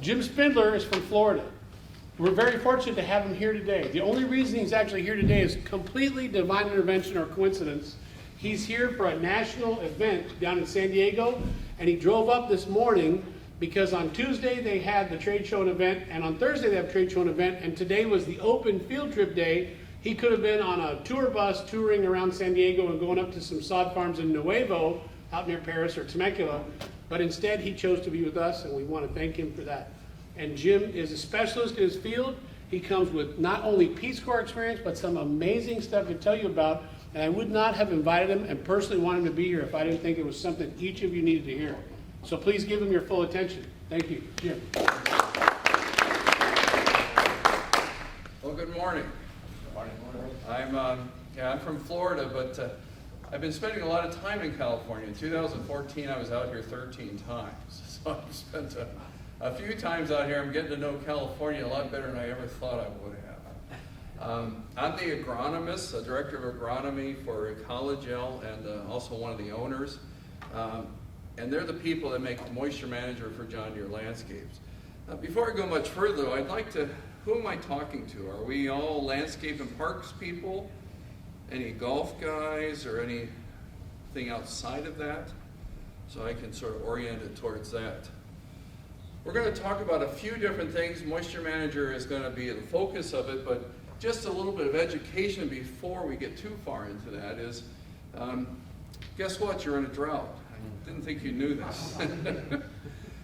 Jim Spindler is from Florida. We're very fortunate to have him here today. The only reason he's actually here today is completely divine intervention or coincidence. He's here for a national event down in San Diego, and he drove up this morning because on Tuesday they had the trade show and event, and on Thursday they have trade show and event, and today was the open field trip day. He could have been on a tour bus touring around San Diego and going up to some sod farms in Nuevo, out near Paris or Temecula, but instead he chose to be with us, and we want to thank him for that. And Jim is a specialist in his field. He comes with not only Peace Corps experience, but some amazing stuff to tell you about, and I would not have invited him and personally wanted him to be here if I didn't think it was something each of you needed to hear. So please give him your full attention. Thank you, Jim. Well, good morning. I'm from Florida, but I've been spending a lot of time in California. In 2014, I was out here 13 times. So I've spent a few times out here. I'm getting to know California a lot better than I ever thought I would have. I'm the agronomist, the director of agronomy for Ecologel, and also one of the owners. And they're the people that make the moisture manager for John Deere Landscapes. Before I go much further, though, I'd like to, who am I talking to? Are we all landscape and parks people? Any golf guys or anything outside of that? So I can sort of orient it towards that. We're going to talk about a few different things. Moisture manager is going to be the focus of it, but just a little bit of education before we get too far into that is, guess what? You're in a drought. I didn't think you knew this.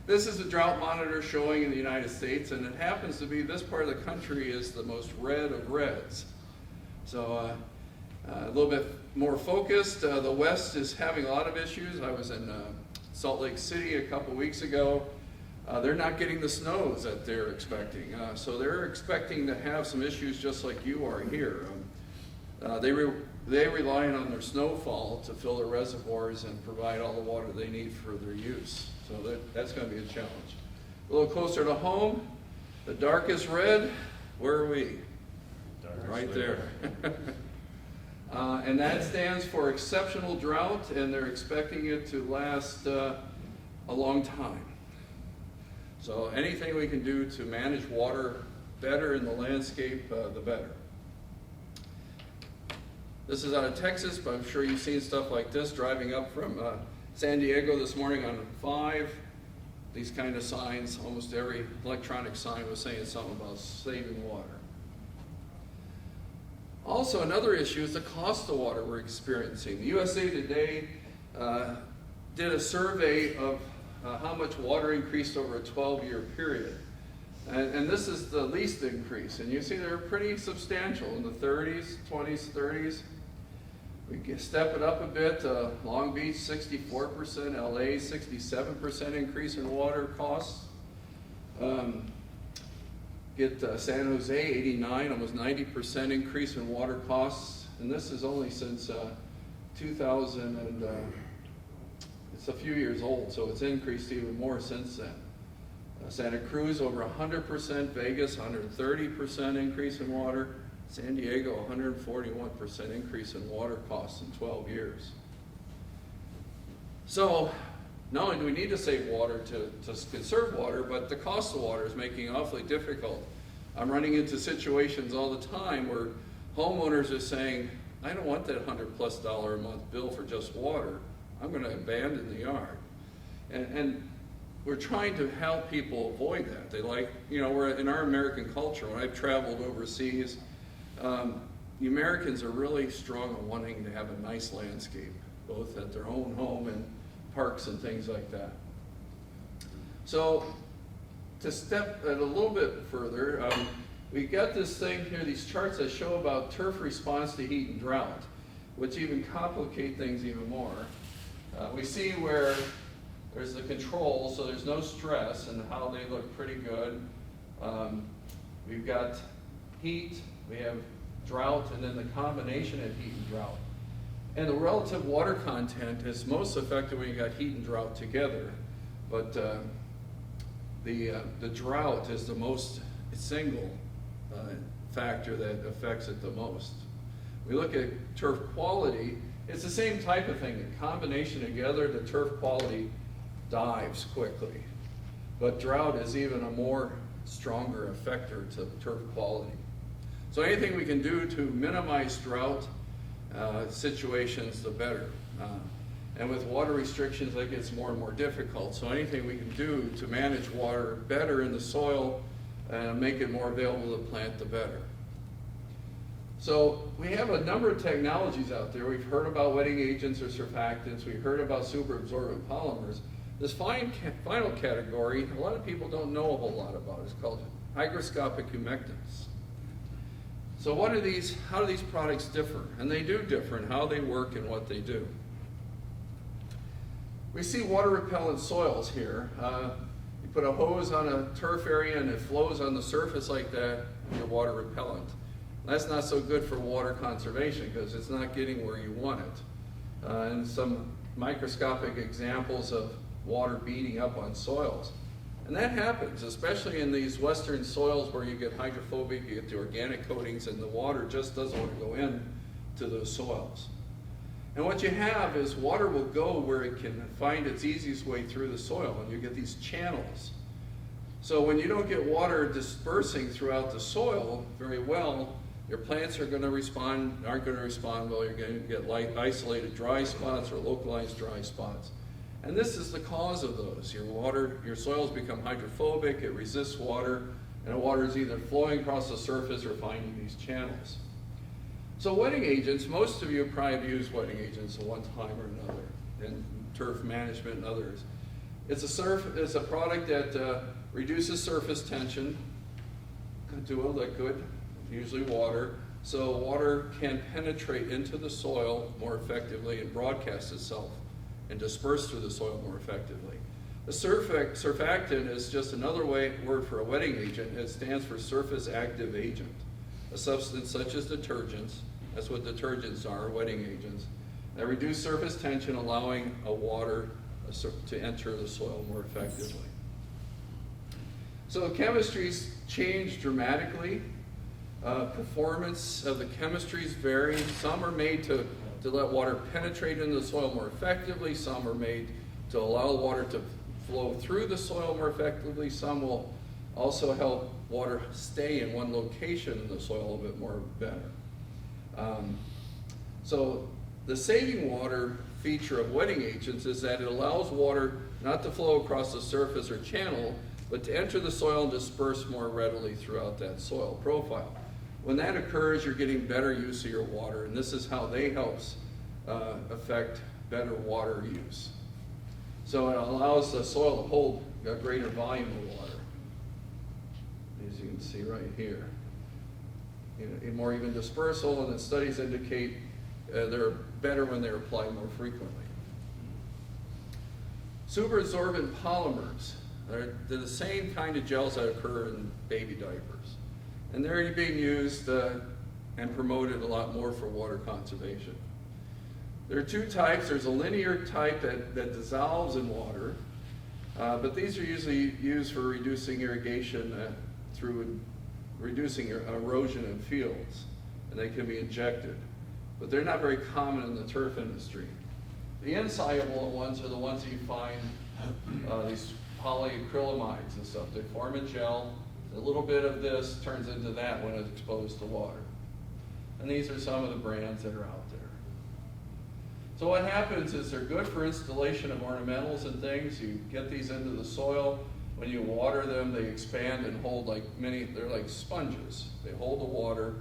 This is a drought monitor showing in the United States, and it happens to be this part of the country is the most red of reds. So a little bit more focused. The West is having a lot of issues. I was in Salt Lake City a couple weeks ago. They're not getting the snows that they're expecting. So they're expecting to have some issues just like you are here. They rely on their snowfall to fill their reservoirs and provide all the water they need for their use. So that's going to be a challenge. A little closer to home, the darkest red, where are we? Right there. And that stands for exceptional drought, and they're expecting it to last a long time. So anything we can do to manage water better in the landscape, the better. This is out of Texas, but I'm sure you've seen stuff like this driving up from San Diego this morning on 5. These kind of signs, almost every electronic sign was saying something about saving water. Also, another issue is the cost of water we're experiencing. The USA Today did a survey of how much water increased over a 12-year period. And this is the least increase. And you see they're pretty substantial in the 30s, 20s, 30s. We can step it up a bit. Long Beach, 64%. LA, 67% increase in water costs. San Jose, 89, almost 90% increase in water costs. And this is only since 2000 and it's a few years old, so it's increased even more since then. Santa Cruz over 100%, Vegas 130% increase in water, San Diego 141% increase in water costs in 12 years. So not only do we need to save water to conserve water, but the cost of water is making it awfully difficult. I'm running into situations all the time where homeowners are saying, I don't want that $100+ a month bill for just water. I'm going to abandon the yard. And we're trying to help people avoid that. They like, we're in our American culture, when I've traveled overseas, the Americans are really strong on wanting to have a nice landscape, both at their own home and parks and things like that. So to step it a little bit further, we got this thing here, these charts that show about turf response to heat and drought, which even complicate things even more. We see where there's the control, so there's no stress, and how they look pretty good. We've got heat, we have drought, and then the combination of heat and drought. And the relative water content is most effective when you got heat and drought together, but the drought is the most single factor that affects it the most. We look at turf quality, it's the same type of thing. The combination together, the turf quality dives quickly. but drought is even a more stronger effector to turf quality. So anything we can do to minimize drought situations, the better. And with water restrictions, that gets more and more difficult. So anything we can do to manage water better in the soil and make it more available to the plant, the better. So we have a number of technologies out there. We've heard about wetting agents or surfactants. We've heard about superabsorbent polymers. This final category, a lot of people don't know a whole lot about. It's called hygroscopic humectants. So what are these? How do these products differ? And they do differ in how they work and what they do. We see water repellent soils here. You put a hose on a turf area and it flows on the surface like that, you're water repellent. That's not so good for water conservation because it's not getting where you want it. And some microscopic examples of water beating up on soils. And that happens, especially in these western soils where you get hydrophobic, you get the organic coatings, and the water just doesn't want to go in to those soils. And what you have is water will go where it can find its easiest way through the soil, and you get these channels. So when you don't get water dispersing throughout the soil very well, your plants aren't going to respond well. You're going to get isolated dry spots or localized dry spots. And this is the cause of those. Your soils become hydrophobic, it resists water, and the water is either flowing across the surface or finding these channels. So wetting agents, most of you probably have used wetting agents at one time or another, in turf management and others. It's a product that reduces surface tension to a liquid, usually water, so water can penetrate into the soil more effectively and broadcast itself and disperse through the soil more effectively. The surfactant is just another word for a wetting agent. It stands for surface active agent. A substance such as detergents, that's what detergents are, wetting agents, that reduce surface tension, allowing water to enter the soil more effectively. So the chemistries change dramatically. Performance of the chemistries vary. Some are made to let water penetrate into the soil more effectively. Some are made to allow water to flow through the soil more effectively. Some will also help water stay in one location in the soil a bit more better. So the saving water feature of wetting agents is that it allows water not to flow across the surface or channel, but to enter the soil and disperse more readily throughout that soil profile. When that occurs, you're getting better use of your water, and this is how they help affect better water use. So it allows the soil to hold a greater volume of water, as you can see right here. More even dispersal, and the studies indicate they're better when they're applied more frequently. Superabsorbent polymers. They're the same kind of gels that occur in baby diapers. And they're being used and promoted a lot more for water conservation. There are two types. There's a linear type that dissolves in water, but these are usually used for reducing irrigation through reducing erosion in fields, and they can be injected. But they're not very common in the turf industry. The insoluble ones are the ones that you find, these polyacrylamides and stuff. They form a gel. A little bit of this turns into that when it's exposed to water. And these are some of the brands that are out there. So what happens is they're good for installation of ornamentals and things. You get these into the soil. When you water them, they expand and hold they're like sponges. They hold the water,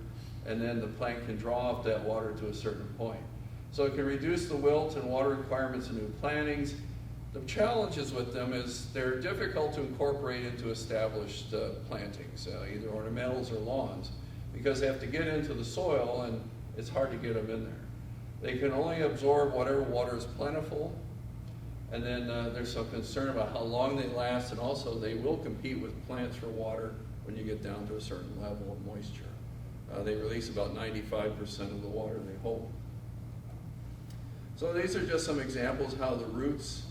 and then the plant can draw off that water to a certain point. So it can reduce the wilt and water requirements in new plantings. The challenges with them is they're difficult to incorporate into established plantings, either ornamentals or lawns, because they have to get into the soil and it's hard to get them in there. They can only absorb whatever water is plentiful, and then there's some concern about how long they last, and also they will compete with plants for water when you get down to a certain level of moisture. They release about 95% of the water they hold. So these are just some examples how the roots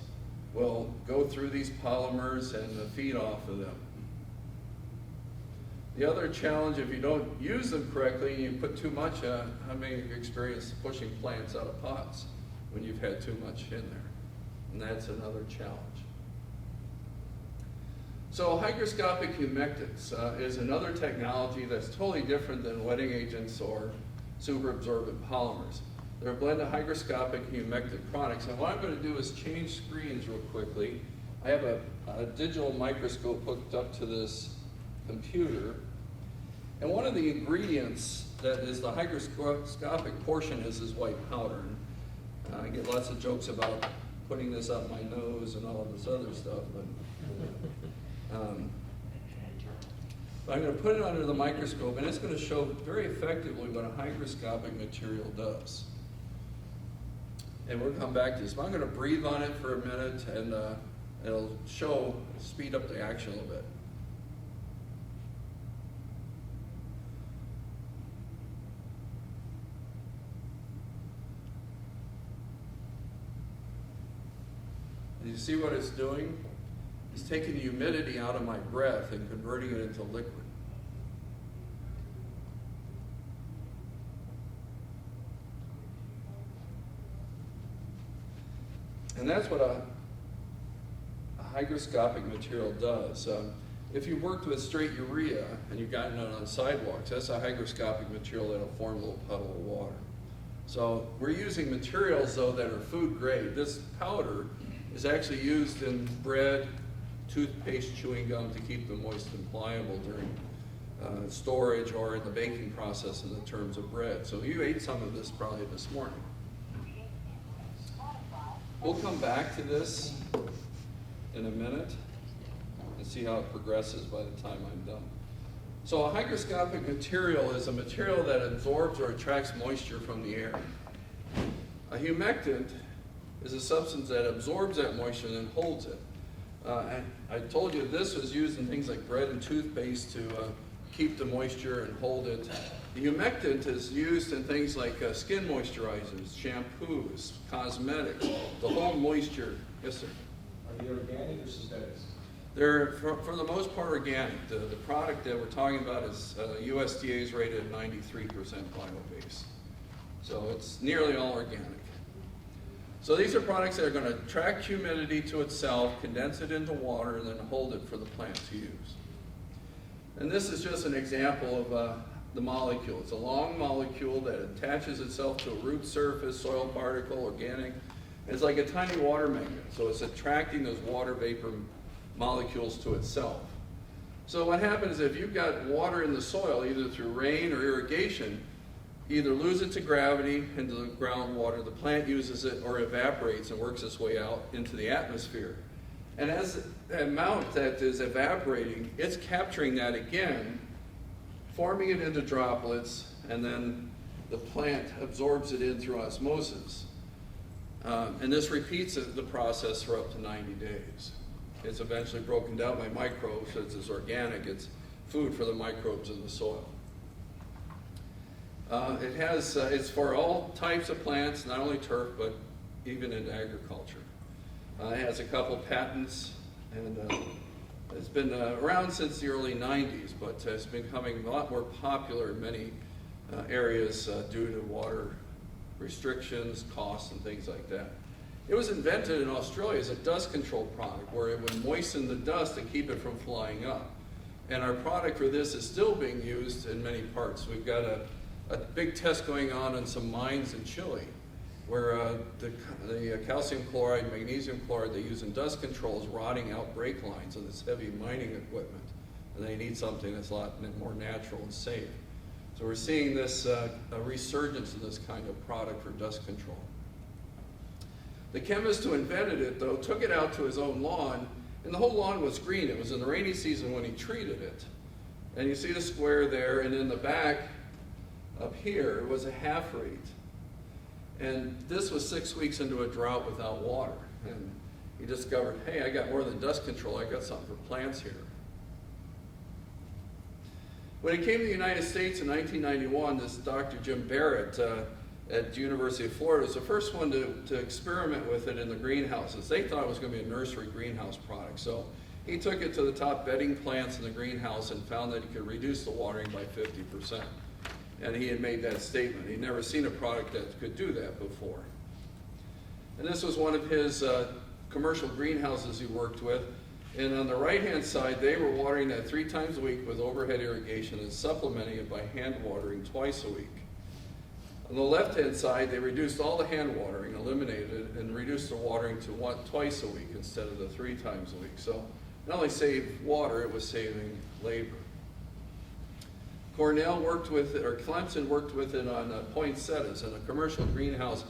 will go through these polymers and feed off of them. The other challenge, if you don't use them correctly and you put too much on, how many of you experienced pushing plants out of pots when you've had too much in there? And that's another challenge. So hygroscopic humectants is another technology that's totally different than wetting agents or superabsorbent polymers. They're a blend of hygroscopic and humectant products. And what I'm going to do is change screens real quickly. I have a digital microscope hooked up to this computer. And one of the ingredients that is the hygroscopic portion is this white powder. And, I get lots of jokes about putting this up my nose and all of this other stuff. But I'm going to put it under the microscope, and it's going to show very effectively what a hygroscopic material does. And we'll come back to this. But I'm going to breathe on it for a minute, and it'll speed up the action a little bit. You see what it's doing? It's taking the humidity out of my breath and converting it into liquid. And that's what a hygroscopic material does. If you worked with straight urea and you've gotten it on sidewalks, that's a hygroscopic material that'll form a little puddle of water. So we're using materials, though, that are food grade. This powder is actually used in bread, toothpaste, chewing gum to keep them moist and pliable during storage or in the baking process in the terms of bread. So you ate some of this probably this morning. We'll come back to this in a minute and see how it progresses by the time I'm done. So a hygroscopic material is a material that absorbs or attracts moisture from the air. A humectant is a substance that absorbs that moisture and then holds it. And I told you this was used in things like bread and toothpaste to keep the moisture and hold it. The humectant is used in things like skin moisturizers, shampoos, cosmetics, to hold moisture. Yes, sir? Are they organic or synthetic? They're, for the most part, organic. The product that we're talking about is USDA is rated at 93% bio-based. So it's nearly all organic. So these are products that are going to attract humidity to itself, condense it into water, and then hold it for the plant to use. And this is just an example of the molecule. It's a long molecule that attaches itself to a root surface, soil particle, organic. It's like a tiny water magnet, so it's attracting those water vapor molecules to itself. So what happens if you've got water in the soil, either through rain or irrigation, you either lose it to gravity into the groundwater, the plant uses it, or evaporates and works its way out into the atmosphere. And as the amount that is evaporating, it's capturing that again, forming it into droplets, and then the plant absorbs it in through osmosis. And this repeats the process for up to 90 days. It's eventually broken down by microbes. It's organic. It's food for the microbes in the soil. It's for all types of plants, not only turf, but even in agriculture. It has a couple patents, and it's been around since the early 90s, but it's becoming a lot more popular in many areas due to water restrictions, costs, and things like that. It was invented in Australia as a dust control product where it would moisten the dust and keep it from flying up. And our product for this is still being used in many parts. We've got a big test going on in some mines in Chile where the calcium chloride, magnesium chloride they use in dust control is rotting out brake lines on this heavy mining equipment. And they need something that's a lot more natural and safe. So we're seeing this a resurgence of this kind of product for dust control. The chemist who invented it, though, took it out to his own lawn, and the whole lawn was green. It was in the rainy season when he treated it. And you see the square there, and in the back up here was a half rate. And this was 6 weeks into a drought without water. And he discovered, hey, I got more than dust control. I got something for plants here. When he came to the United States in 1991, this Dr. Jim Barrett at the University of Florida was the first one to experiment with it in the greenhouses. They thought it was going to be a nursery greenhouse product. So he took it to the top bedding plants in the greenhouse and found that he could reduce the watering by 50%. And he had made that statement. He'd never seen a product that could do that before. And this was one of his commercial greenhouses he worked with. And on the right-hand side, they were watering that 3 times a week with overhead irrigation and supplementing it by hand watering twice a week. On the left-hand side, they reduced all the hand watering, eliminated it, and reduced the watering to twice a week instead of the 3 times a week. So not only saved water, it was saving labor. Cornell worked with it, or Clemson worked with it on poinsettias in a commercial greenhouse.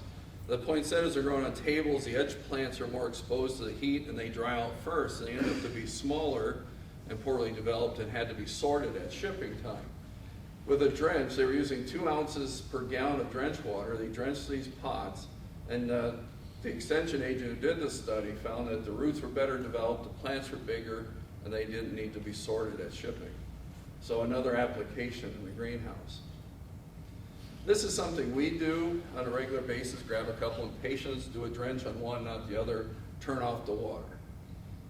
The poinsettias are grown on tables, the edge plants are more exposed to the heat, and they dry out first. They end up to be smaller and poorly developed and had to be sorted at shipping time. With a drench, they were using 2 ounces per gallon of drench water. They drenched these pots, and the extension agent who did the study found that the roots were better developed, the plants were bigger, and they didn't need to be sorted at shipping. So another application in the greenhouse. This is something we do on a regular basis, grab a couple of patients, do a drench on one, not the other, turn off the water.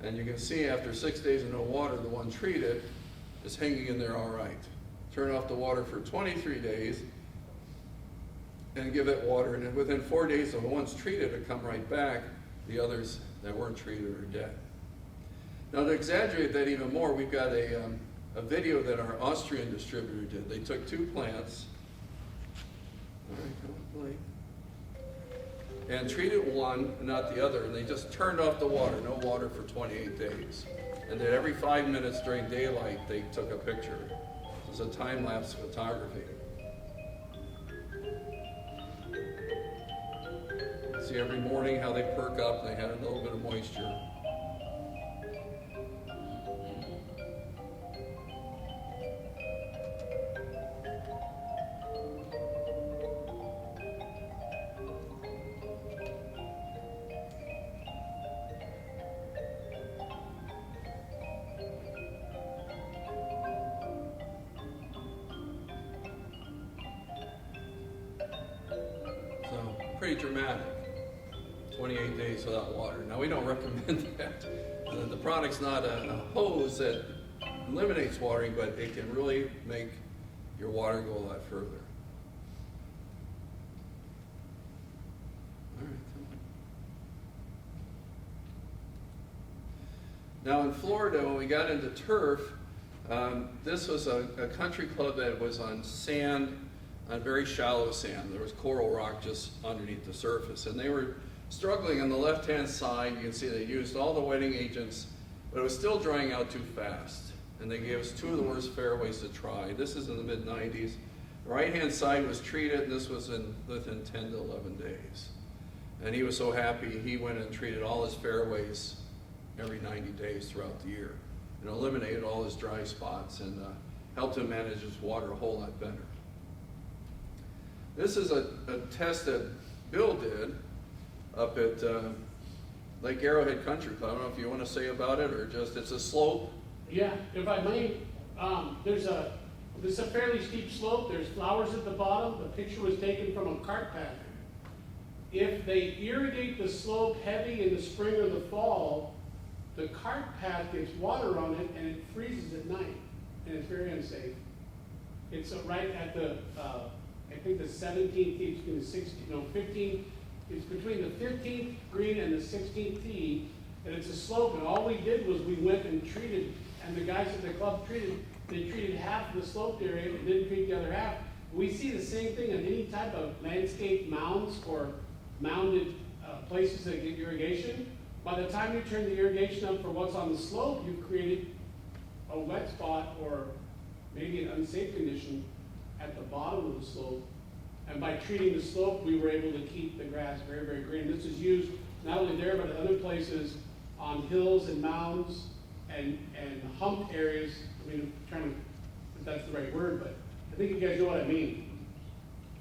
And you can see after 6 days of no water, the one treated is hanging in there all right. Turn off the water for 23 days and give it water, and then within 4 days of the ones treated to come right back, the others that weren't treated are dead. Now to exaggerate that even more, we've got a video that our Austrian distributor did. They took 2 plants, and treated one and not the other, and they just turned off the water, no water for 28 days. And then every 5 minutes during daylight, they took a picture. It was a time-lapse photography. See every morning how they perk up, and they had a little bit of moisture. Pretty dramatic, 28 days without water. Now we don't recommend that. The product's not a hose that eliminates watering, but it can really make your water go a lot further. All right. Now in Florida, when we got into turf, this was a country club that was on sand, on very shallow sand. There was coral rock just underneath the surface. And they were struggling on the left-hand side. You can see they used all the wetting agents, but it was still drying out too fast. And they gave us 2 of the worst fairways to try. This is in the mid-90s. The right-hand side was treated, and this was within 10 to 11 days. And he was so happy, he went and treated all his fairways every 90 days throughout the year, and eliminated all his dry spots, and helped him manage his water a whole lot better. This is a test that Bill did up at Lake Arrowhead Country Club. I don't know if you want to say about it, or just it's a slope. Yeah, if I may, this is a fairly steep slope. There's flowers at the bottom. The picture was taken from a cart path. If they irrigate the slope heavy in the spring or the fall, the cart path gets water on it and it freezes at night, and it's very unsafe. It's right at the I think the 17th tee, between the 16th, no, 15th, it's between the 15th green and the 16th tee, and it's a slope, and all we did was we went and treated, and the guys at the club they treated half of the sloped area and didn't treat the other half. We see the same thing on any type of landscape mounds or mounded places that get irrigation. By the time you turn the irrigation up for what's on the slope, you've created a wet spot or maybe an unsafe condition at the bottom of the slope. And by treating the slope, we were able to keep the grass very, very green. This is used not only there, but at other places on hills and mounds and humped areas. I mean, I'm trying to, if that's the right word, but I think you guys know what I mean.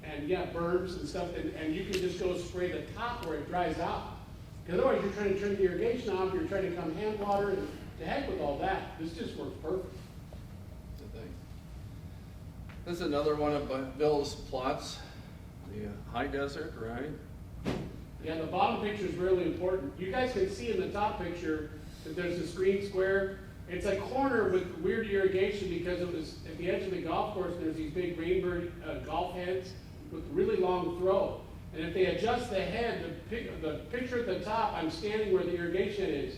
And yeah, berms and stuff, and you can just go spray the top where it dries out. Because otherwise you're trying to turn the irrigation off, you're trying to come hand water, and to heck with all that. This just works perfect. This is another one of Bill's plots, the high desert, right? Yeah, the bottom picture is really important. You guys can see in the top picture that there's this green square. It's a corner with weird irrigation because it was at the edge of the golf course. There's these big rainbird golf heads with really long throw. And if they adjust the head, the picture at the top, I'm standing where the irrigation is.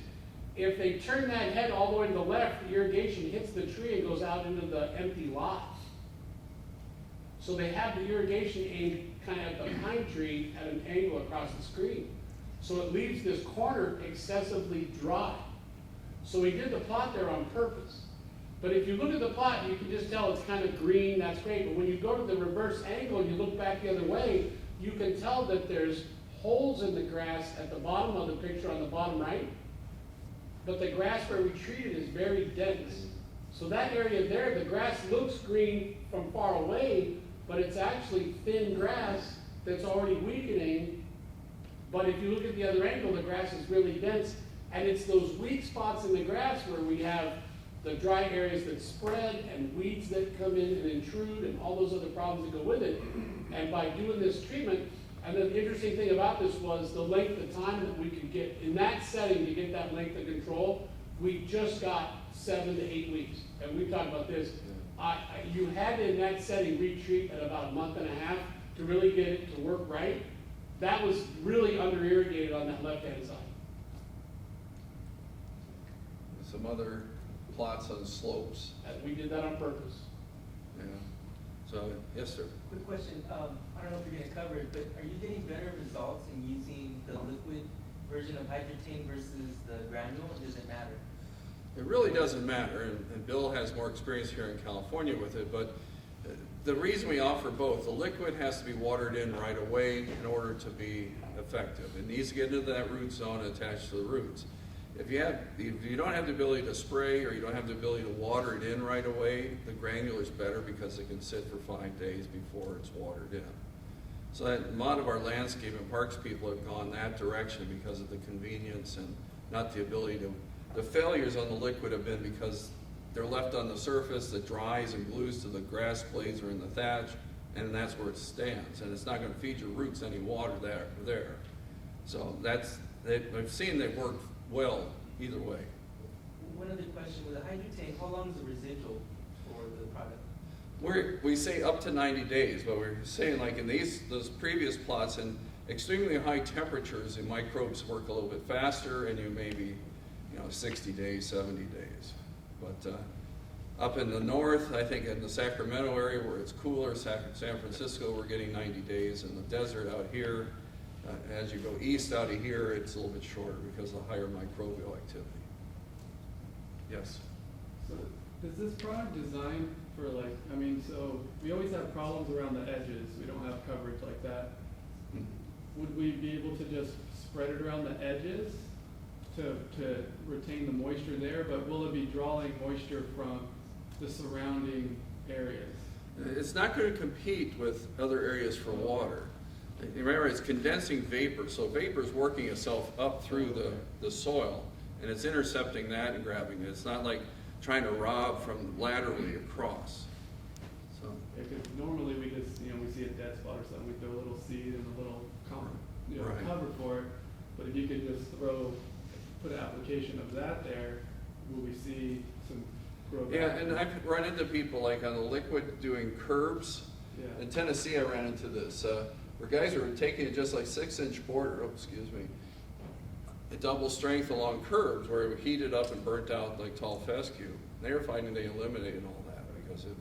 If they turn that head all the way to the left, the irrigation hits the tree and goes out into the empty lot. So they have the irrigation aimed kind of at the pine tree at an angle across the screen. So it leaves this corner excessively dry. So we did the plot there on purpose. But if you look at the plot, you can just tell it's kind of green, that's great. But when you go to the reverse angle and you look back the other way, you can tell that there's holes in the grass at the bottom of the picture on the bottom right. But the grass where we treated is very dense. So that area there, the grass looks green from far away, but it's actually thin grass that's already weakening. But if you look at the other angle, the grass is really dense. And it's those weak spots in the grass where we have the dry areas that spread and weeds that come in and intrude and all those other problems that go with it. And by doing this treatment, and then the interesting thing about this was the length of time that we could get in that setting to get that length of control, we just got 7 to 8 weeks. And we've talked about this. You had to, in that setting, retreat at about a month and a half to really get it to work right. That was really under irrigated on that left-hand side. Some other plots on slopes. And we did that on purpose. Yeah. So, yes, sir. Quick question, I don't know if you're gonna cover it, but are you getting better results in using the liquid version of Hydretain versus the granule, or does it matter? It really doesn't matter, and Bill has more experience here in California with it, but the reason we offer both, the liquid has to be watered in right away in order to be effective. It needs to get into that root zone and attach to the roots. If you don't have the ability to spray or you don't have the ability to water it in right away, the granular is better because it can sit for 5 days before it's watered in. So that, a lot of our landscape and parks people have gone that direction because of the convenience and not the ability to. The failures on the liquid have been because they're left on the surface that dries and glues to the grass blades or in the thatch, and that's where it stands. And it's not going to feed your roots any water there. So I've seen they work well either way. One other question, with the Hydretain, how long is the residual for the product? We say up to 90 days, but we're saying like in those previous plots, in extremely high temperatures, the microbes work a little bit faster, and you maybe 60 days, 70 days. But up in the north, I think in the Sacramento area where it's cooler, San Francisco, we're getting 90 days. In the desert out here, as you go east out of here, it's a little bit shorter because of the higher microbial activity. Yes? So is this product designed for so we always have problems around the edges. We don't have coverage like that. Would we be able to just spread it around the edges to retain the moisture there, but will it be drawing moisture from the surrounding areas? It's not going to compete with other areas for water. Remember, it's condensing vapor, so vapor is working itself up through the soil, and it's intercepting that and grabbing it. It's not like trying to rob from laterally across. So, Because normally we just, we see a dead spot or something, we throw a little seed and a little Right. cover for it. But if you could just put an application of that there, will we see some growth? yeah, and I've run into people like on the liquid doing curbs. Yeah. In Tennessee, I ran into this, where guys were taking it just like 6-inch border, a double strength along curbs where it would heat it up and burnt out like tall fescue. They were finding they eliminated all that because it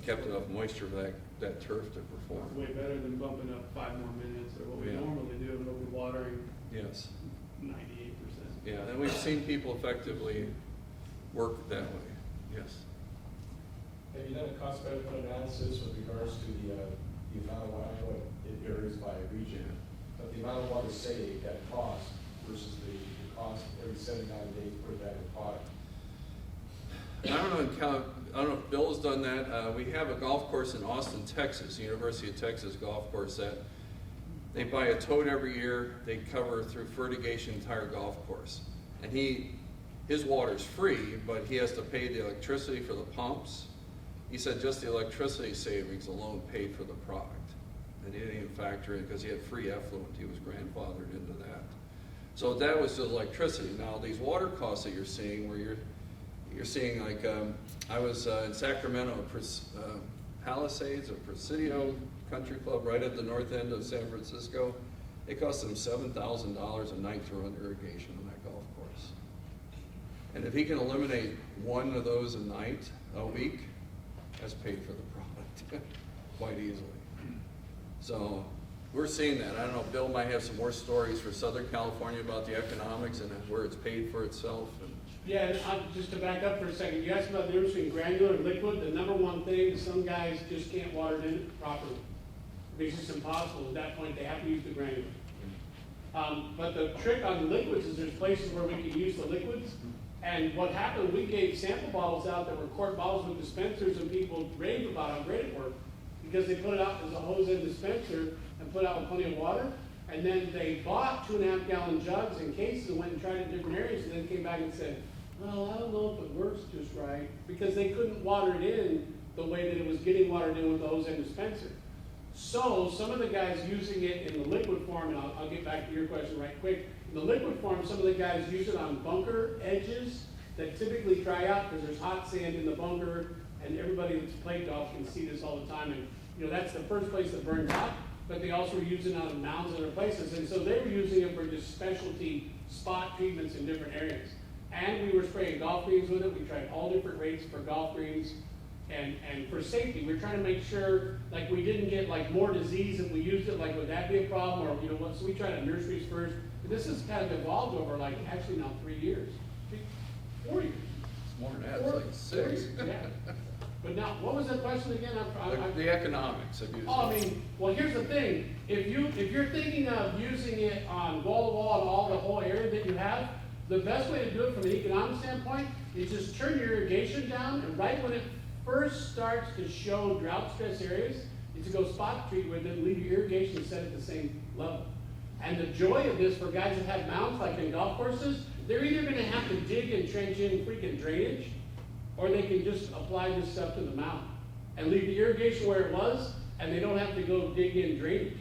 kept enough moisture for that turf to perform. It's way better than bumping up 5 more minutes or what we Yeah. normally do, and we'll be watering Yes. 98%. Yeah, and we've seen people effectively work that way. Yes. Have you done a cost benefit analysis with regards to the amount of water? I know it varies by region, but the amount of water saved at cost versus the cost every 79 days to put back in product? I don't know if Bill's done that. We have a golf course in Austin, Texas, the University of Texas golf course that they buy a tote every year. They cover through fertigation the entire golf course. And his water's free, but he has to pay the electricity for the pumps. He said just the electricity savings alone paid for the product. And he didn't even factor in, because he had free effluent, he was grandfathered into that. So that was the electricity. Now these water costs that you're seeing, where you're seeing like, I was in Sacramento, Palisades or Presidio Country Club right at the north end of San Francisco. It cost them $7,000 a night to run irrigation on that golf course. And if he can eliminate one of those a night, a week, that's paid for the product quite easily. So we're seeing that. I don't know, Bill might have some more stories for Southern California about the economics and where it's paid for itself. And Yeah, and just to back up for a second, you asked about the difference between granular and liquid. The number one thing, some guys just can't water it in properly. It's just impossible. At that point, they have to use the granular. But the trick on the liquids is there's places where we can use the liquids. And what happened, we gave sample bottles out that were quart bottles with dispensers, and people raved about how great it worked, because they put it out as a hose-in dispenser and put out with plenty of water. And then they bought 2.5 gallon jugs and cases and went and tried it in different areas, and then came back and said, well, I don't know if it works just right, because they couldn't water it in the way that it was getting watered in with the hose-in dispenser. So some of the guys using it in the liquid form, and I'll get back to your question right quick. In the liquid form, some of the guys use it on bunker edges that typically dry out because there's hot sand in the bunker, and everybody that's played golf can see this all the time. And you know, that's the first place that burns out, but they also use it on mounds and other places. And so they were using it for just specialty spot treatments in different areas. And we were spraying golf greens with it. We tried all different rates for golf greens. And for safety, we're trying to make sure, like, we didn't get like more disease if we used it, like, would that be a problem, or you know what? So we tried it in nurseries first. But this has kind of evolved over like actually now 3 years, 4 years. it's more than that, it's like 6. Yeah. But now, what was the question again? The economics of using Oh, I it. mean, well, here's the thing. If you're thinking of using it on wall to wall and all the whole area that you have, the best way to do it from an economic standpoint is just turn your irrigation down, and right when it first starts to show drought stress areas, is to go spot treat with it and leave your irrigation set at the same level. And the joy of this for guys that have mounds, like in golf courses, they're either gonna have to dig and trench in freaking drainage, or they can just apply this stuff to the mound and leave the irrigation where it was, and they don't have to go dig in drainage.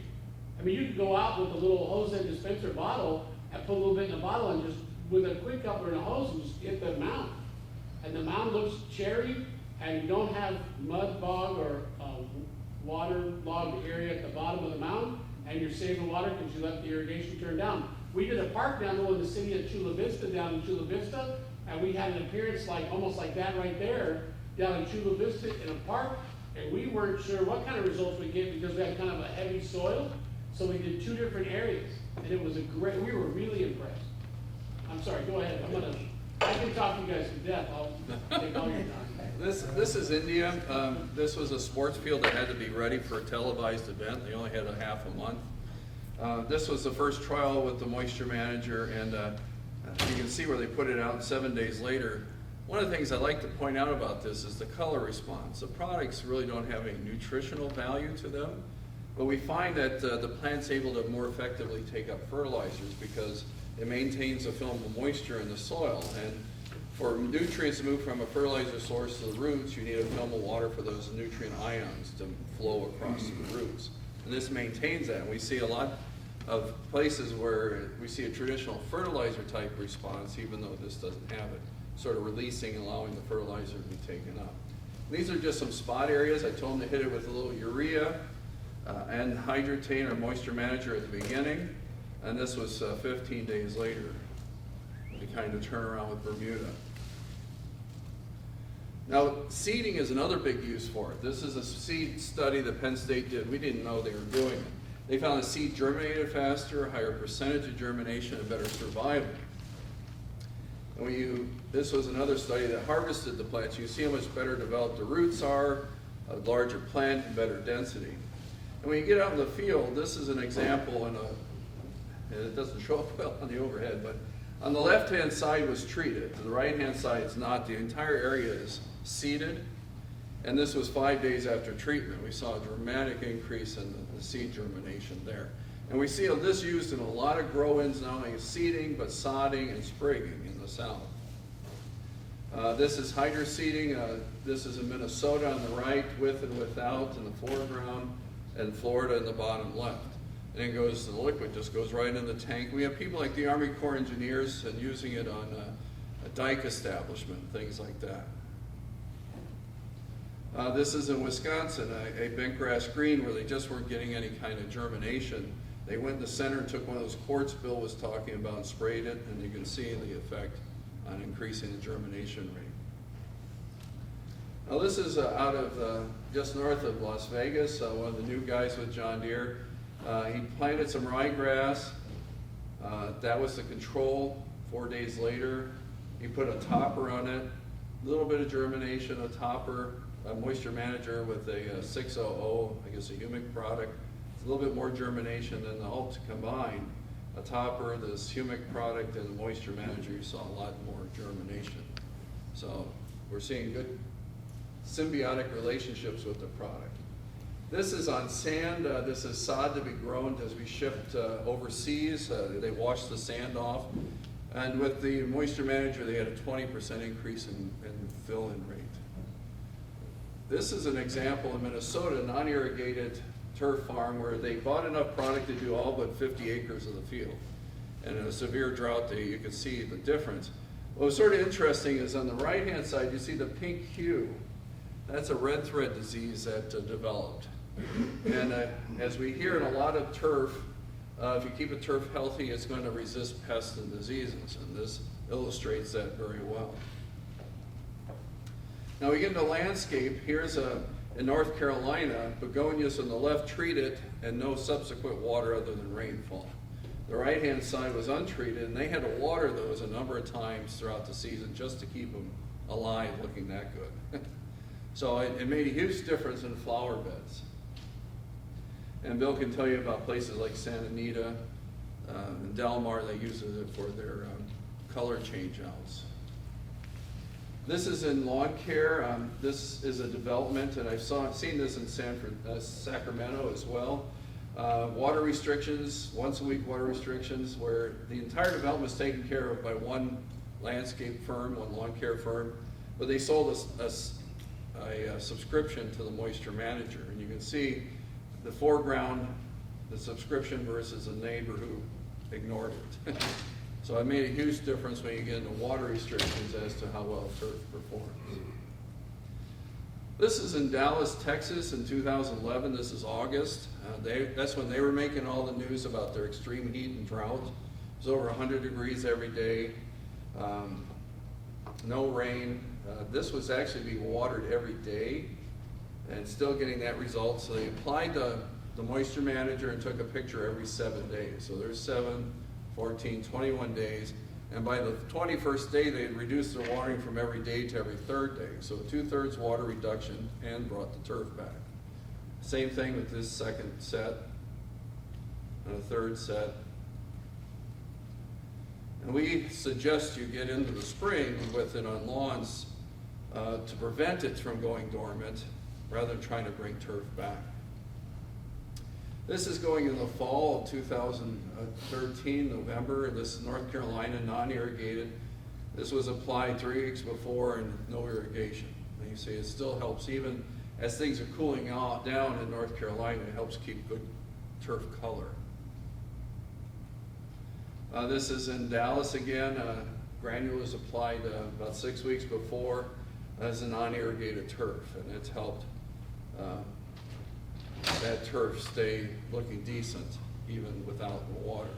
I mean, you could go out with a little hose and dispenser bottle and put a little bit in a bottle and just, with a quick coupler and a hose, and just hit the mound. And the mound looks cherry, and you don't have mud bog or water-logged area at the bottom of the mound, and you're saving water because you left the irrigation turned down. We did a park down there in the city of Chula Vista, down in Chula Vista, and we had an appearance like, almost like that right there, down in Chula Vista in a park, and we weren't sure what kind of results we'd get because we had kind of a heavy soil, so we did 2 different areas, and it was a great, we were really impressed. I'm sorry, go ahead, I can talk you guys to death, I'll take all your time. This is India. This was a sports field that had to be ready for a televised event. They only had a half a month. This was the first trial with the moisture manager, and you can see where they put it out 7 days later. One of the things I like to point out about this is the color response. The products really don't have any nutritional value to them, but we find that the plant's able to more effectively take up fertilizers because it maintains a film of moisture in the soil. And for nutrients to move from a fertilizer source to the roots, you need a film of water for those nutrient ions to flow across the roots. And this maintains that. And we see a lot of places where we see a traditional fertilizer type response, even though this doesn't have it, sort of releasing and allowing the fertilizer to be taken up. These are just some spot areas. I told them to hit it with a little urea and Hydretain or moisture manager at the beginning. And this was 15 days later. We kind of turn around with Bermuda. Now, seeding is another big use for it. This is a seed study that Penn State did. We didn't know they were doing it. They found the seed germinated faster, a higher percentage of germination, and better survival. And this was another study that harvested the plants. You see how much better developed the roots are, a larger plant, and better density. And when you get out in the field, this is an example, and it doesn't show up well on the overhead, but on the left-hand side was treated. The right-hand side is not. The entire area is seeded. And this was 5 days after treatment. We saw a dramatic increase in the seed germination there. And we see this used in a lot of grow-ins, not only seeding, but sodding and sprigging in the south. This is hydro seeding. This is in Minnesota on the right, with and without in the foreground, and Florida in the bottom left. And it goes to the liquid, just goes right in the tank. We have people like the Army Corps engineers and using it on a dike establishment, things like that. This is in Wisconsin, a bent grass green where they just weren't getting any kind of germination. They went in the center and took one of those quartz Bill was talking about and sprayed it, and you can see the effect on increasing the germination rate. Now this is out of just north of Las Vegas, one of the new guys with John Deere. He planted some ryegrass. That was the control. 4 days later, he put a topper on it, a little bit of germination, a topper, a moisture manager with a 600, I guess a humic product. It's a little bit more germination than the alt combined. A topper, this humic product, and the moisture manager, you saw a lot more germination. So we're seeing good symbiotic relationships with the product. This is on sand. This is sod to be grown as we shipped overseas. They washed the sand off. And with the moisture manager, they had a 20% increase in fill-in rate. This is an example in Minnesota, non-irrigated turf farm, where they bought enough product to do all but 50 acres of the field. And in a severe drought, you can see the difference. What was sort of interesting is on the right-hand side, you see the pink hue. That's a red thread disease that developed. And as we hear in a lot of turf, if you keep a turf healthy, it's going to resist pests and diseases, and this illustrates that very well. Now we get into landscape. Here's in North Carolina, begonias on the left treated and no subsequent water other than rainfall. The right-hand side was untreated, and they had to water those a number of times throughout the season just to keep them alive, looking that good. So it made a huge difference in flower beds. And Bill can tell you about places like Santa Anita and Del Mar that uses it for their color change-outs. This is in lawn care. This is a development, and I've seen this in Sacramento as well. Water restrictions, once a week water restrictions, where the entire development is taken care of by one landscape firm, one lawn care firm, but they sold a subscription to the moisture manager. And you can see the foreground, the subscription versus a neighbor who ignored it. So it made a huge difference when you get into water restrictions as to how well turf performs. This is in Dallas, Texas in 2011. This is August. That's when they were making all the news about their extreme heat and drought. It was over 100 degrees every day, no rain. This was actually being watered every day and still getting that result. So they applied the moisture manager and took a picture every 7 days. So there's 7, 14, 21 days. And by the 21st day, they had reduced their watering from every day to every third day. So 2/3 water reduction and brought the turf back. Same thing with this second set and a third set. And we suggest you get into the spring with it on lawns to prevent it from going dormant rather than trying to bring turf back. This is going in the fall of 2013, November. This is North Carolina, non-irrigated. This was applied 3 weeks before and no irrigation. And you see it still helps, even as things are cooling down in North Carolina, it helps keep good turf color. This is in Dallas again. Granule was applied about 6 weeks before as a non-irrigated turf, and it's helped that turf stay looking decent even without the water.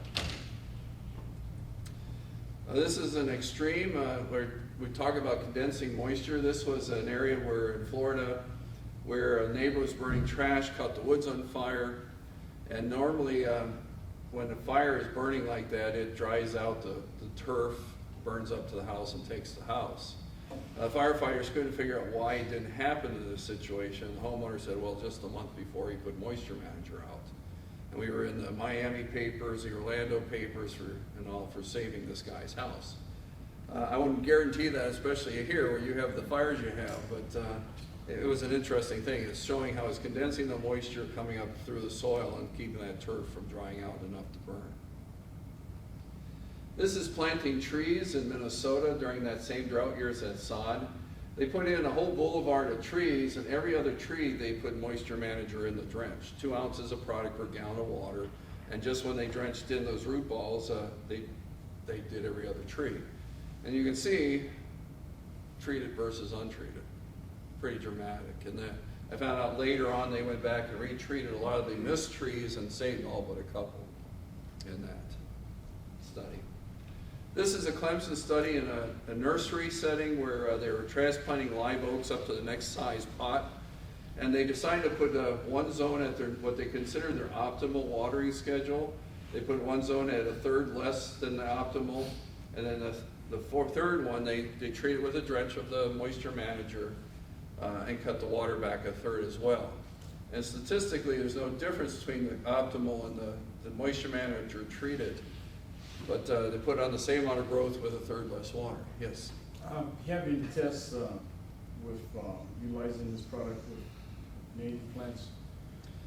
This is an extreme where we talk about condensing moisture. This was an area where in Florida where a neighbor was burning trash, caught the woods on fire, and normally when the fire is burning like that, it dries out the turf, burns up to the house and takes the house. Firefighters couldn't figure out why it didn't happen in this situation. The homeowner said, well, just a month before he put moisture manager out. And we were in the Miami papers, the Orlando papers for saving this guy's house. I wouldn't guarantee that, especially here where you have the fires you have, but it was an interesting thing. It's showing how it's condensing the moisture coming up through the soil and keeping that turf from drying out enough to burn. This is planting trees in Minnesota during that same drought year as that sod. They put in a whole boulevard of trees, and every other tree they put moisture manager in the drench, 2 ounces of product per gallon of water. And just when they drenched in those root balls, they did every other tree. And you can see treated versus untreated, pretty dramatic. And then I found out later on they went back and retreated a lot of the missed trees and saved all but a couple in that study. This is a Clemson study in a nursery setting where they were transplanting live oaks up to the next size pot. And they decided to put one zone at what they consider their optimal watering schedule. They put one zone at a third less than the optimal. And then the third one, they treat it with a drench of the moisture manager and cut the water back a third as well. And statistically, there's no difference between the optimal and the moisture manager treated. But they put on the same amount of growth with a third less water. Yes? Having tests with utilizing this product with native plants,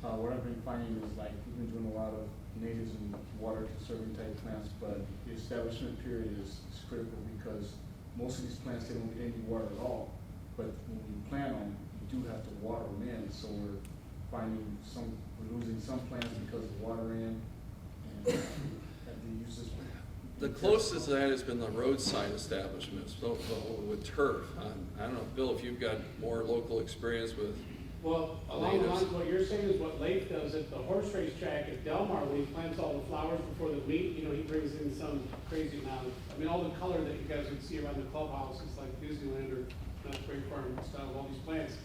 what I've been finding is like we've been doing a lot of natives and water conserving type plants, but the establishment period is critical because most of these plants, they don't get any water at all. But when you plant them, you do have to water them in, so we're finding we're losing some plants because of water in, and have to use this. The closest to that has been the roadside establishments with turf. I don't know, Bill, if you've got more local experience with. Well, along the lines of what you're saying is what Leif does at the horse race track at Delmar, when he plants all the flowers before the meet, he brings in some crazy amount of, all the color that you guys would see around the clubhouse, it's like Disneyland or not Spring Farm style of all these plants.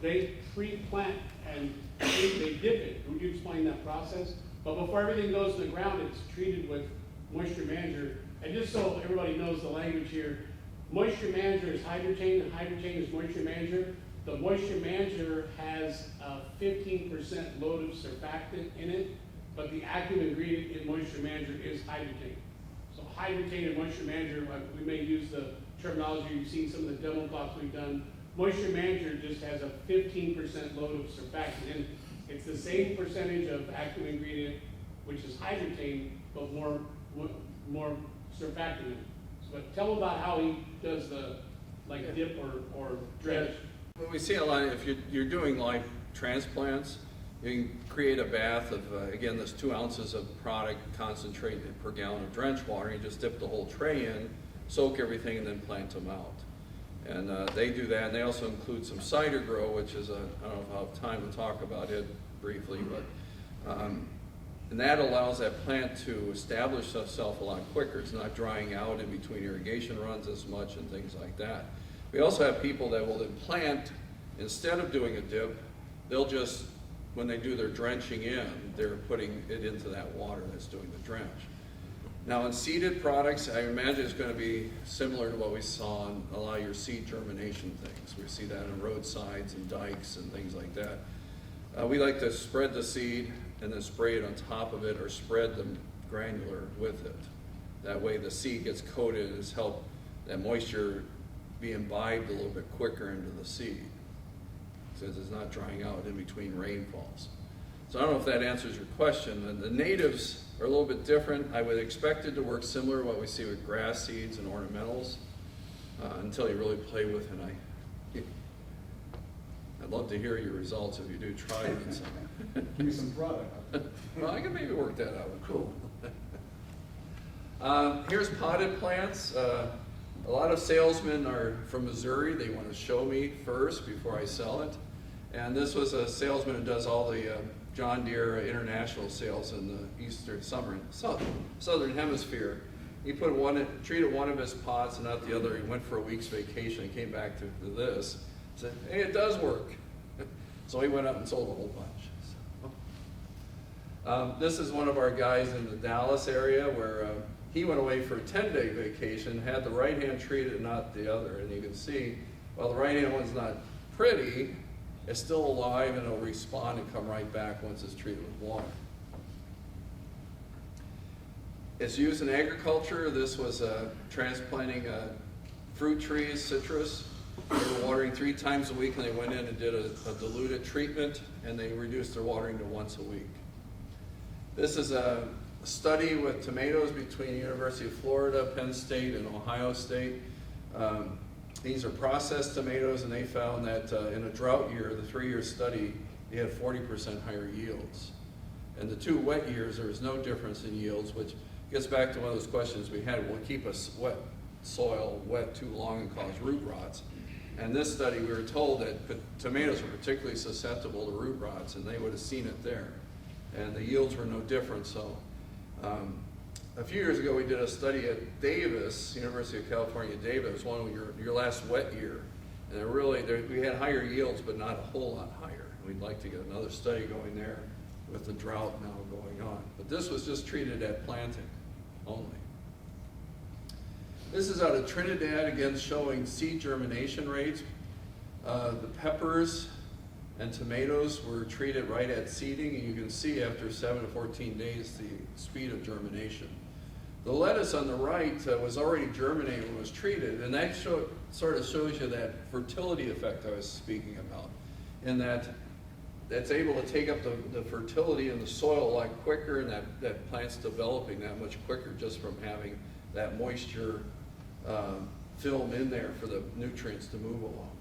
They pre-plant and they dip it. Would you explain that process? But before everything goes to the ground, it's treated with moisture manager. And just so everybody knows the language here, moisture manager is Hydretain and Hydretain is moisture manager. The moisture manager has a 15% load of surfactant in it, but the active ingredient in moisture manager is Hydretain. So Hydretain and moisture manager, we may use the terminology, you've seen some of the demo plots we've done. Moisture manager just has a 15% load of surfactant in it. It's the same percentage of active ingredient, which is Hydretain, but more surfactant in it. But tell him about how he does the dip or dredge. Well, we see a lot, if you're doing live transplants, you can create a bath of, again, there's 2 ounces of product concentrate per gallon of drench water. You just dip the whole tray in, soak everything, and then plant them out. And they do that, and they also include some cider grow, which is, I don't know if I'll have time to talk about it briefly, but, and that allows that plant to establish itself a lot quicker. It's not drying out in between irrigation runs as much and things like that. We also have people that will then plant, instead of doing a dip, they'll just, when they do their drenching in, they're putting it into that water that's doing the drench. Now in seeded products, I imagine it's going to be similar to what we saw in a lot of your seed germination things. We see that on roadsides and dikes and things like that. We like to spread the seed and then spray it on top of it or spread the granular with it. That way the seed gets coated and it's helped that moisture be imbibed a little bit quicker into the seed, since it's not drying out in between rainfalls. So I don't know if that answers your question. And the natives are a little bit different. I would expect it to work similar to what we see with grass seeds and ornamentals until you really play with it. I'd love to hear your results if you do try it in some. Give me some product. Well, I can maybe work that out. Cool. Here's potted plants. A lot of salesmen are from Missouri. They want to show me first before I sell it. And this was a salesman who does all the John Deere international sales in the southern hemisphere. He treated one of his pots and not the other. He went for a week's vacation and came back to this. Said, hey, it does work. So he went up and sold a whole bunch. This is one of our guys in the Dallas area where he went away for a 10-day vacation, had the right hand treated, not the other. And you can see, while the right hand one's not pretty, it's still alive and it'll respond and come right back once it's treated with water. It's used in agriculture. This was transplanting fruit trees, citrus. They were watering 3 times a week, and they went in and did a diluted treatment, and they reduced their watering to once a week. This is a study with tomatoes between the University of Florida, Penn State, and Ohio State. These are processed tomatoes, and they found that in a drought year, the 3-year study, they had 40% higher yields. And the 2 wet years, there was no difference in yields, which gets back to one of those questions we had. Will it keep us wet soil wet too long and cause root rots? And this study, we were told that tomatoes are particularly susceptible to root rots, and they would have seen it there. And the yields were no different, so a few years ago, we did a study at Davis, University of California, Davis, one of your last wet year. And it really, we had higher yields, but not a whole lot higher. We'd like to get another study going there with the drought now going on. But this was just treated at planting only. This is out of Trinidad, again showing seed germination rates. The peppers and tomatoes were treated right at seeding, and you can see after 7 to 14 days the speed of germination. The lettuce on the right was already germinating when it was treated, and that sort of shows you that fertility effect I was speaking about, in that that's able to take up the fertility in the soil a lot quicker, and that plant's developing that much quicker just from having that moisture film in there for the nutrients to move along.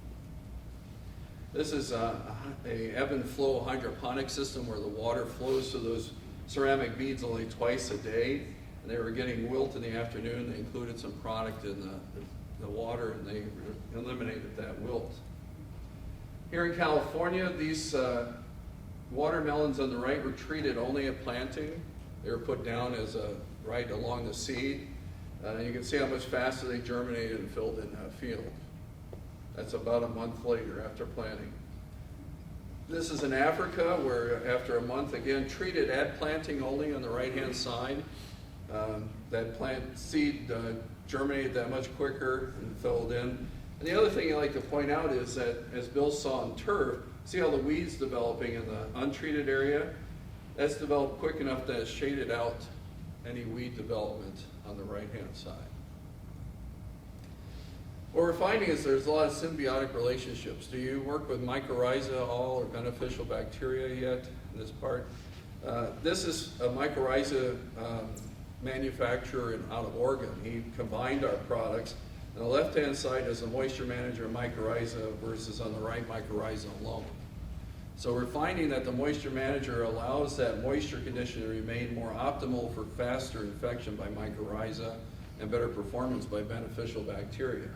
This is a ebb and flow hydroponic system where the water flows through those ceramic beads only twice a day, and they were getting wilt in the afternoon. They included some product in the water, and they eliminated that wilt. Here in California, these watermelons on the right were treated only at planting. They were put down as right along the seed. You can see how much faster they germinated and filled in that field. That's about a month later after planting. This is in Africa, where after a month, again, treated at planting only on the right-hand side. That plant seed germinated that much quicker and filled in. And the other thing I like to point out is that, as Bill saw in turf, see how the weeds developing in the untreated area? That's developed quick enough that it's shaded out any weed development on the right-hand side. What we're finding is there's a lot of symbiotic relationships. Do you work with mycorrhiza all or beneficial bacteria yet in this part? This is a mycorrhiza manufacturer out of Oregon. He combined our products. On the left-hand side is a moisture manager mycorrhiza versus on the right mycorrhiza alone. So we're finding that the moisture manager allows that moisture condition to remain more optimal for faster infection by mycorrhiza and better performance by beneficial bacteria.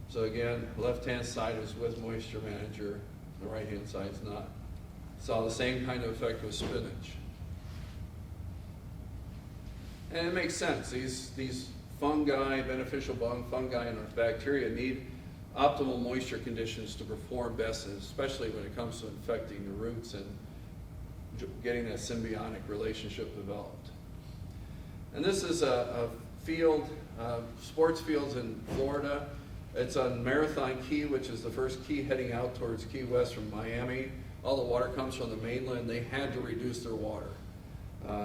So again, the left-hand side is with moisture manager, the right-hand side is not. Saw the same kind of effect with spinach. And it makes sense. These fungi, beneficial fungi and bacteria need optimal moisture conditions to perform best, especially when it comes to infecting the roots and getting that symbiotic relationship developed. And this is a field, sports fields in Florida. It's on Marathon Key, which is the first key heading out towards Key West from Miami. All the water comes from the mainland. They had to reduce their water.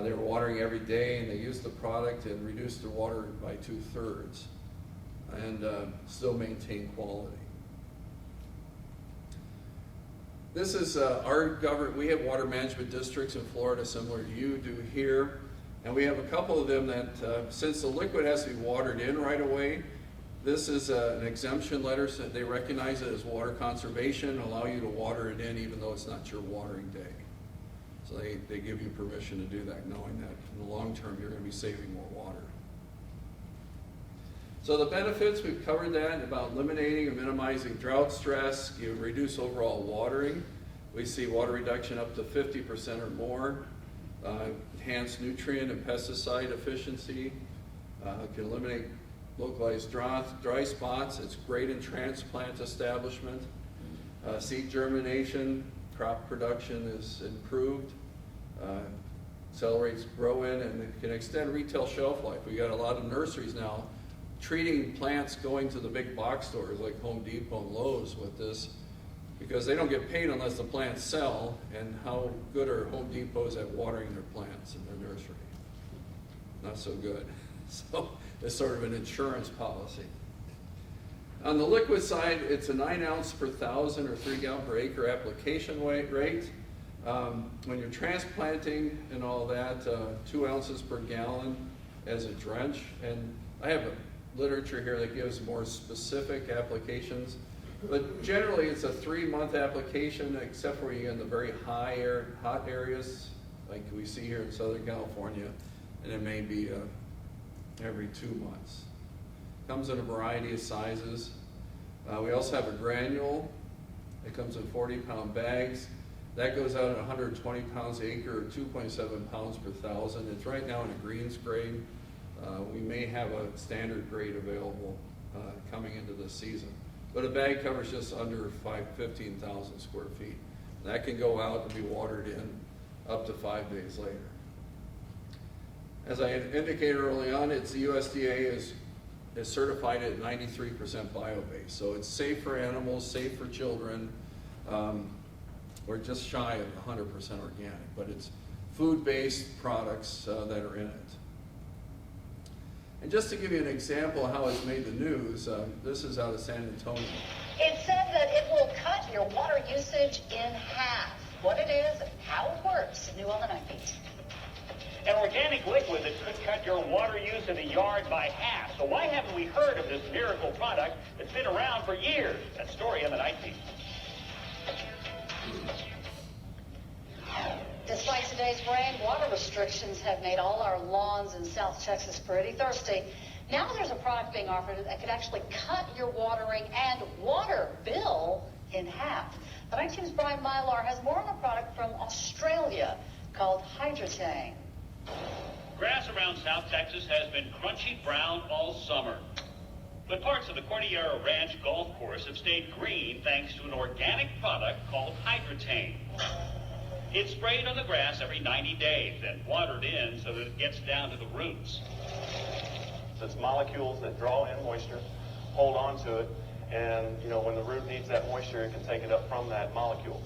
They were watering every day, and they used the product and reduced their water by 2/3 and still maintain quality. This is our government. We have water management districts in Florida similar to you do here, and we have a couple of them that since the liquid has to be watered in right away, this is an exemption letter, so they recognize it as water conservation, allow you to water it in even though it's not your watering day. So they give you permission to do that, knowing that in the long term you're going to be saving more water. So the benefits, we've covered that about eliminating and minimizing drought stress. You reduce overall watering. We see water reduction up to 50% or more. Enhanced nutrient and pesticide efficiency. Can eliminate localized dry spots. It's great in transplant establishment. Seed germination, crop production is improved. Accelerates grow-in, and it can extend retail shelf life. We got a lot of nurseries now treating plants going to the big box stores like Home Depot and Lowe's with this, because they don't get paid unless the plants sell, and how good are Home Depots at watering their plants in their nursery? Not so good. So it's sort of an insurance policy. On the liquid side, it's a 9 ounce per 1,000 or 3 gallon per acre application rate. When you're transplanting and all that, 2 ounces per gallon as a drench. And I have a literature here that gives more specific applications. But generally, it's a 3-month application, except for you in the very hot areas, like we see here in Southern California, and it may be every 2 months. Comes in a variety of sizes. We also have a granule. It comes in 40-pound bags. That goes out at 120 pounds an acre, or 2.7 pounds per 1,000. It's right now in a greens grade. We may have a standard grade available coming into this season. But a bag covers just under 15,000 square feet. That can go out and be watered in up to 5 days later. As I indicated early on, the USDA is certified at 93% bio-based. So it's safe for animals, safe for children. We're just shy of 100% organic, but it's food-based products that are in it. And just to give you an example of how it's made the news, this is out of San Antonio. It said that it will cut your water usage in half. What it is and how it works. New on the 9 An organic liquid that could cut your water use in the yard by half. So why haven't we heard of this miracle product that's been around for years? That story on the 9 Despite today's rain, water restrictions have made all our lawns in South Texas pretty thirsty. Now there's a product being offered that could actually cut your watering and water bill in half. The 19's Brian Mylar has more on a product from Australia called Hydretain. Grass around South Texas has been crunchy brown all summer. But parts of the Cordillera Ranch golf course have stayed green thanks to an organic product called Hydretain. It's sprayed on the grass every 90 days and watered in so that it gets down to the roots. It's molecules that draw in moisture, hold on to it, and when the root needs that moisture, it can take it up from that molecule.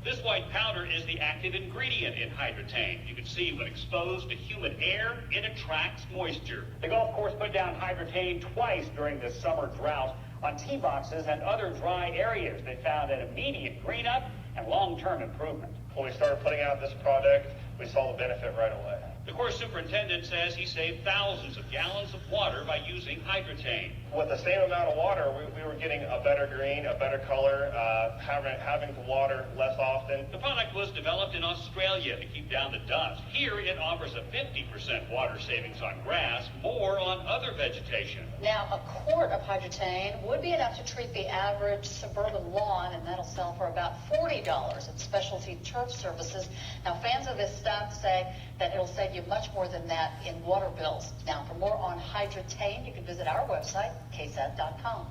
This white powder is the active ingredient in Hydretain. You can see when exposed to humid air, it attracts moisture. The golf course put down Hydretain twice during this summer drought on tee boxes and other dry areas. They found an immediate green up and long-term improvement. When we started putting out this product, we saw the benefit right away. The course superintendent says he saved thousands of gallons of water by using Hydretain. With the same amount of water, we were getting a better green, a better color, having to water less often. The product was developed in Australia to keep down the dust. Here it offers a 50% water savings on grass, more on other vegetation. Now, a quart of Hydretain would be enough to treat the average suburban lawn, and that'll sell for about $40 at specialty turf services. Now, fans of this stuff say that it'll save you much more than that in water bills. Now, for more on Hydretain, you can visit our website, ksat.com.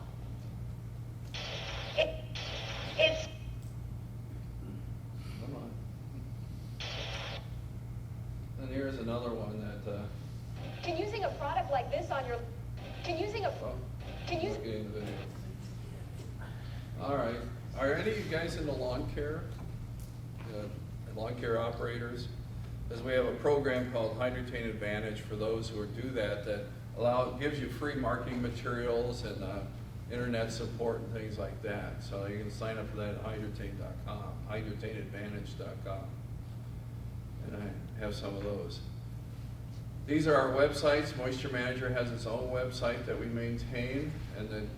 It's Come on. And here's another one that, Can using a product like this on your, can using a, can you, look at the video. All right. Are any of you guys into lawn care? Lawn care operators? Because we have a program called Hydretain Advantage for those who do that gives you free marketing materials and internet support and things like that. So you can sign up for that at hydretain.com, hydretainadvantage.com. And I have some of those. These are our websites. Moisture Manager has its own website that we maintain, and then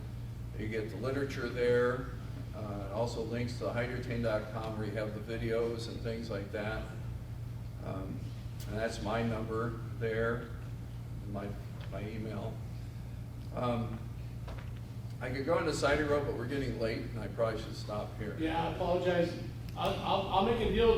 you get the literature there. Also links to hydretain.com where you have the videos and things like that. And that's my number there, my email. I could go into Cider Road, but we're getting late, and I probably should stop here. Yeah, I apologize. I'll make a deal